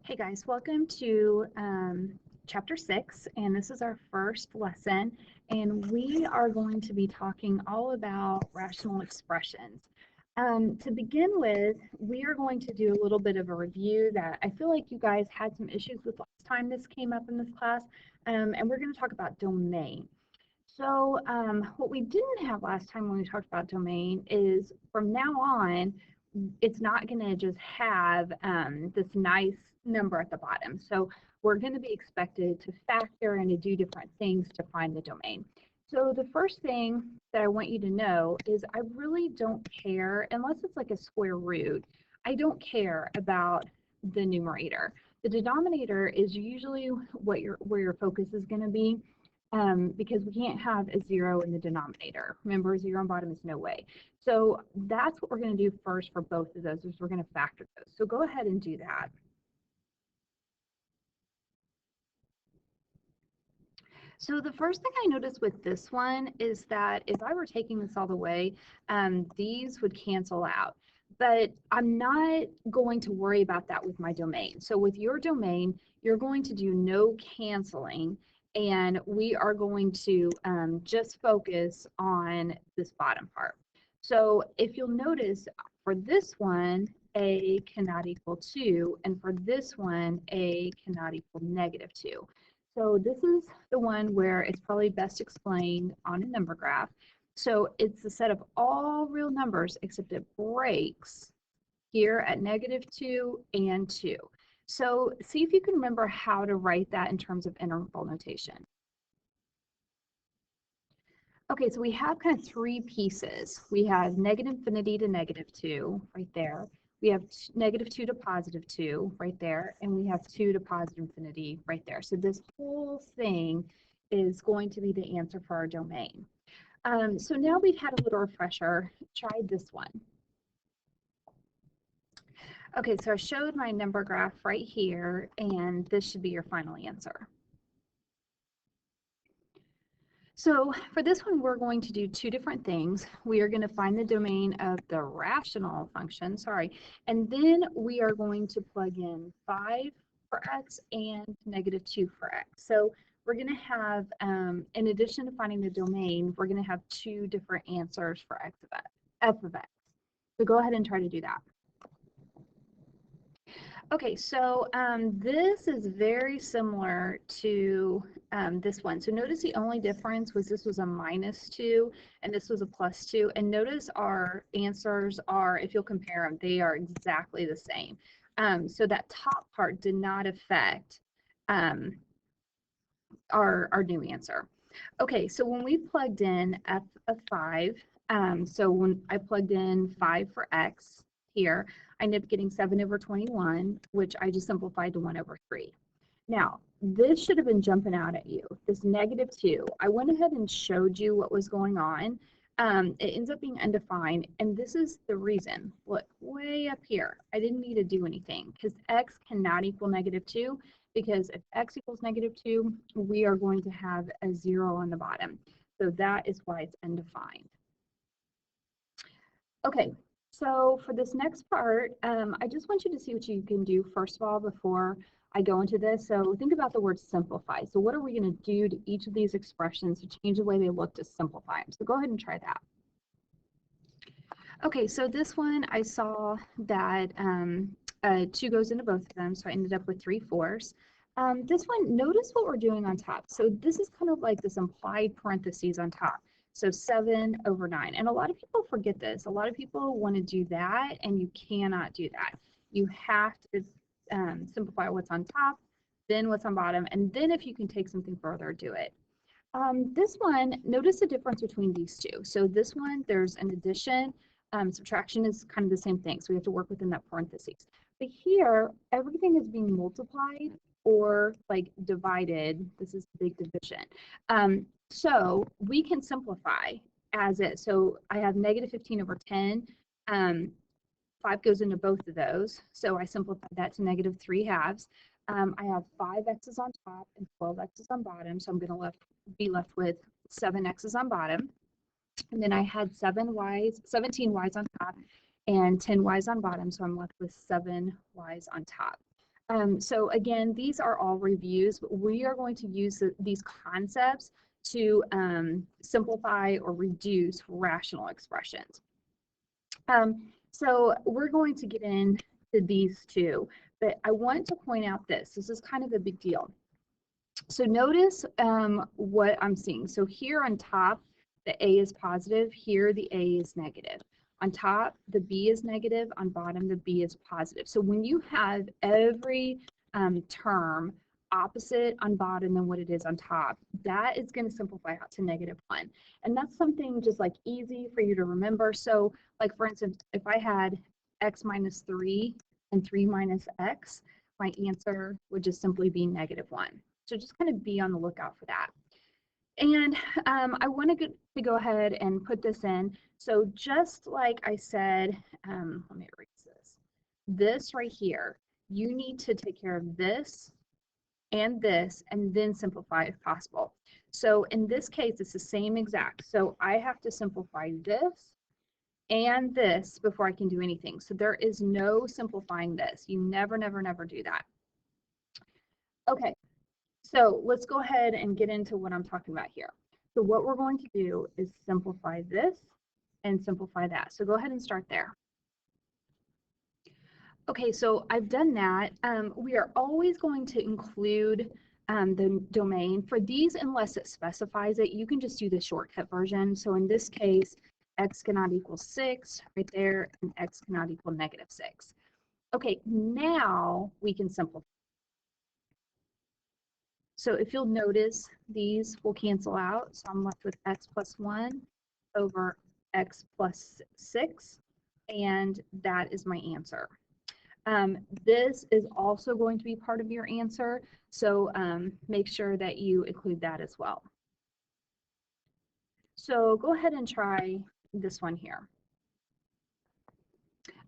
Hey guys, welcome to chapter 6, and this is our first lesson, and we are going to be talking all about rational expressions. To begin with, we are going to do a little bit of a review that I feel like you guys had some issues with last time this came up in this class, and we're going to talk about domain. So what we didn't have last time when we talked about domain is from now on, it's not going to just have this nice number at the bottom. So we're going to be expected to factor and to do different things to find the domain. So the first thing that I want you to know is I really don't care, unless it's like a square root, I don't care about the numerator. The denominator is usually where your focus is going to be because we can't have a 0 in the denominator. Remember, 0 on bottom is no way. So that's what we're going to do first for both of those, is we're going to factor those. So go ahead and do that. So the first thing I noticed with this one is that if I were taking this all the way, these would cancel out. But I'm not going to worry about that with my domain. So with your domain, you're going to do no canceling, and we are going to just focus on this bottom part. So if you'll notice, for this one, a cannot equal 2, and for this one, a cannot equal -2. So this is the one where it's probably best explained on a number graph. So it's a set of all real numbers, except it breaks here at -2 and 2. So see if you can remember how to write that in terms of interval notation. Okay, so we have kind of three pieces. We have -infinity to -2 right there. We have -2 to +2 right there, and we have 2 to +infinity right there. So this whole thing is going to be the answer for our domain. So now we've had a little refresher. Try this one. Okay, so I showed my number graph right here, and this should be your final answer. So for this one, we're going to do two different things. We are going to find the domain of the rational function, and then we are going to plug in 5 for x and -2 for x. So we're going to have, in addition to finding the domain, we're going to have two different answers for f of x. So go ahead and try to do that. Okay, so this is very similar to this one. So notice the only difference was this was a -2 and this was a +2. And notice our answers are, if you'll compare them, they are exactly the same. So that top part did not affect our new answer. Okay, so when we plugged in f of 5, so when I plugged in 5 for x here, I ended up getting 7/21, which I just simplified to 1/3. Now, this should have been jumping out at you, this -2. I went ahead and showed you what was going on. It ends up being undefined, and this is the reason. Look, way up here, I didn't need to do anything because x cannot equal -2, because if x equals -2, we are going to have a 0 on the bottom. So that is why it's undefined. Okay, so for this next part, I just want you to see what you can do first of all before I go into this. So think about the word simplify. So what are we going to do to each of these expressions to change the way they look to simplify them? So go ahead and try that. Okay, so this one I saw that 2 goes into both of them, so I ended up with 3/4. This one, notice what we're doing on top. So this is kind of like this implied parentheses on top. So 7/9. And a lot of people forget this. A lot of people want to do that, and you cannot do that. You have to simplify what's on top, then what's on bottom, and then if you can take something further, do it. This one, notice the difference between these two. So this one, there's an addition. Subtraction is kind of the same thing, so we have to work within that parentheses. But here, everything is being multiplied or like divided. This is the big division. So we can simplify as is. So I have -15/10. 5 goes into both of those. So I simplified that to -3/2. I have 5 x's on top and 12 x's on bottom. So I'm going to be left with 7 x's on bottom. And then I had 17 y's on top and 10 y's on bottom. So I'm left with 7 y's on top. So again, these are all reviews, but we are going to use these concepts to simplify or reduce rational expressions. So we're going to get into these two, but I want to point out this. This is kind of a big deal. So notice what I'm seeing. So here on top, the A is positive. Here, the A is negative. On top, the B is negative. On bottom, the B is positive. So when you have every term opposite on bottom than what it is on top, that is going to simplify out to -1. And that's something just like easy for you to remember. So like for instance, if I had x minus 3 and 3 minus x, my answer would just simply be -1. So just kind of be on the lookout for that. And I want to go ahead and put this in. So just like I said, let me erase this. This right here, you need to take care of this, and then simplify if possible. So in this case, it's the same exact. So I have to simplify this and this before I can do anything. So there is no simplifying this. You never, never, never do that. Okay, so let's go ahead and get into what I'm talking about here. So what we're going to do is simplify this and simplify that. So go ahead and start there. Okay, so I've done that. We are always going to include the domain. For these, unless it specifies it, you can just do the shortcut version. So in this case, x cannot equal 6 right there, and x cannot equal -6. Okay, now we can simplify. So if you'll notice, these will cancel out. So I'm left with x plus 1 over x plus 6, and that is my answer. This is also going to be part of your answer, so make sure that you include that as well. So go ahead and try this one here.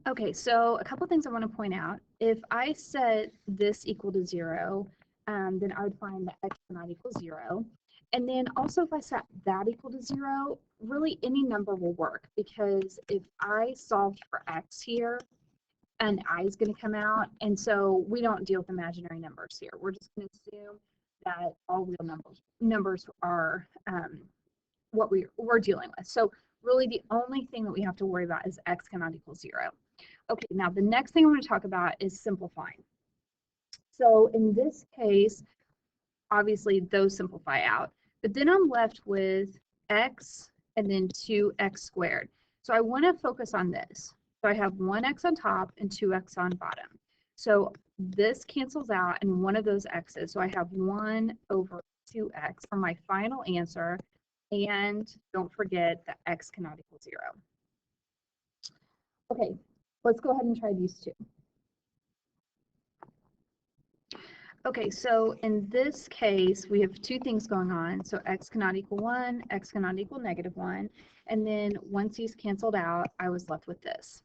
Okay, so a couple things I want to point out. If I set this equal to 0, then I would find that x cannot equal 0. And then also if I set that equal to 0, really any number will work, because if I solved for x here, an I is going to come out, and so we don't deal with imaginary numbers here. We're just going to assume that all real numbers are what we're dealing with. So really the only thing that we have to worry about is x cannot equal 0. Okay, now the next thing I want to talk about is simplifying. So in this case, obviously those simplify out, but then I'm left with x and then 2x squared. So I want to focus on this. So I have 1x on top and 2x on bottom. So this cancels out and one of those x's. So I have 1 over 2x for my final answer. And don't forget that x cannot equal 0. Okay, let's go ahead and try these two. Okay, so in this case, we have two things going on. So x cannot equal 1, x cannot equal -1. And then once these canceled out, I was left with this.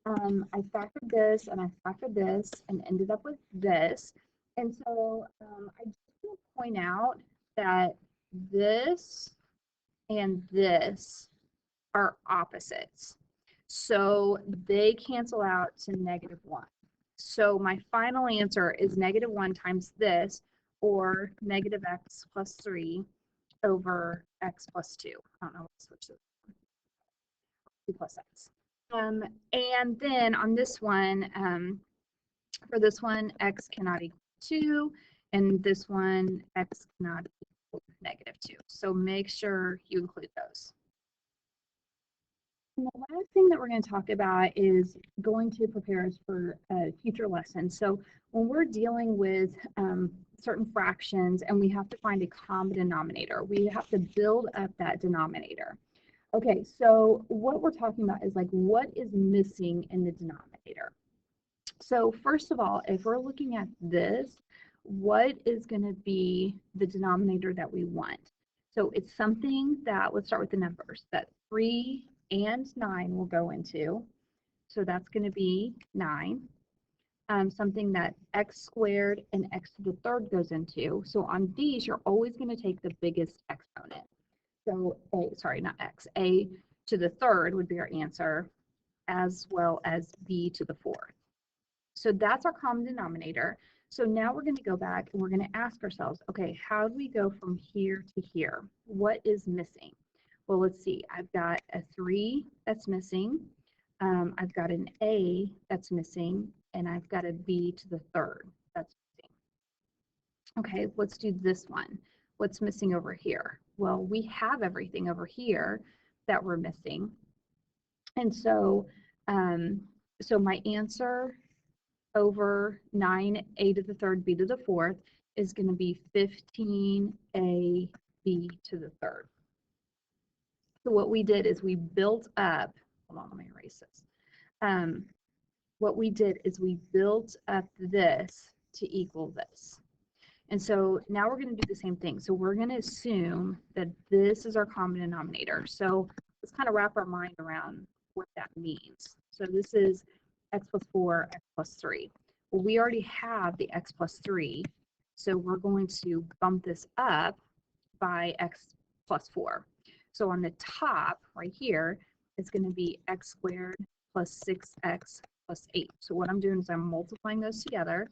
I factored this and I factored this and ended up with this. And so I just want to point out that this and this are opposites. So they cancel out to -1. So my final answer is -1 times this, or -x plus 3 over x plus 2. I don't know what to switch to 2 plus x. And then on this one, for this one, x cannot equal 2, and this one, x cannot equal -2. So make sure you include those. And the last thing that we're going to talk about is going to prepare us for a future lesson. So when we're dealing with certain fractions and we have to find a common denominator, we have to build up that denominator. Okay, so what we're talking about is like what is missing in the denominator. So first of all, if we're looking at this, what is going to be the denominator that we want? So it's something that, let's start with the numbers, that 3 and 9 will go into. So that's going to be 9. Something that x squared and x to the third goes into. So on these, you're always going to take the biggest exponent. So a to the third would be our answer, as well as b to the fourth. So that's our common denominator. So now we're going to go back and we're going to ask ourselves, okay, how do we go from here to here? What is missing? Well, let's see. I've got a 3 that's missing. I've got an A that's missing, and I've got a B to the third that's missing. Okay, let's do this one. What's missing over here? Well, we have everything over here that we're missing. And so, so my answer over 9a to the third, b to the fourth is going to be 15a, b to the third. So what we did is we built up, hold on, let me erase this. What we did is we built up this to equal this. And so now we're going to do the same thing. So we're going to assume that this is our common denominator. So let's kind of wrap our mind around what that means. So this is x plus 4, x plus 3. Well, we already have the x plus 3, so we're going to bump this up by x plus 4. So on the top right here, it's going to be x squared plus 6x plus 8. So what I'm doing is I'm multiplying those together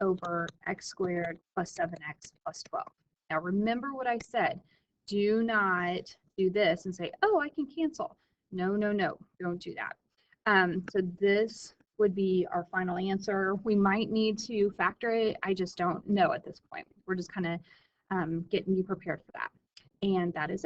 over x squared plus 7x plus 12. Now remember what I said. Do not do this and say, oh, I can cancel. No, no, no, don't do that. So this would be our final answer. We might need to factor it. I just don't know at this point. We're just kind of getting you prepared for that. And that is it.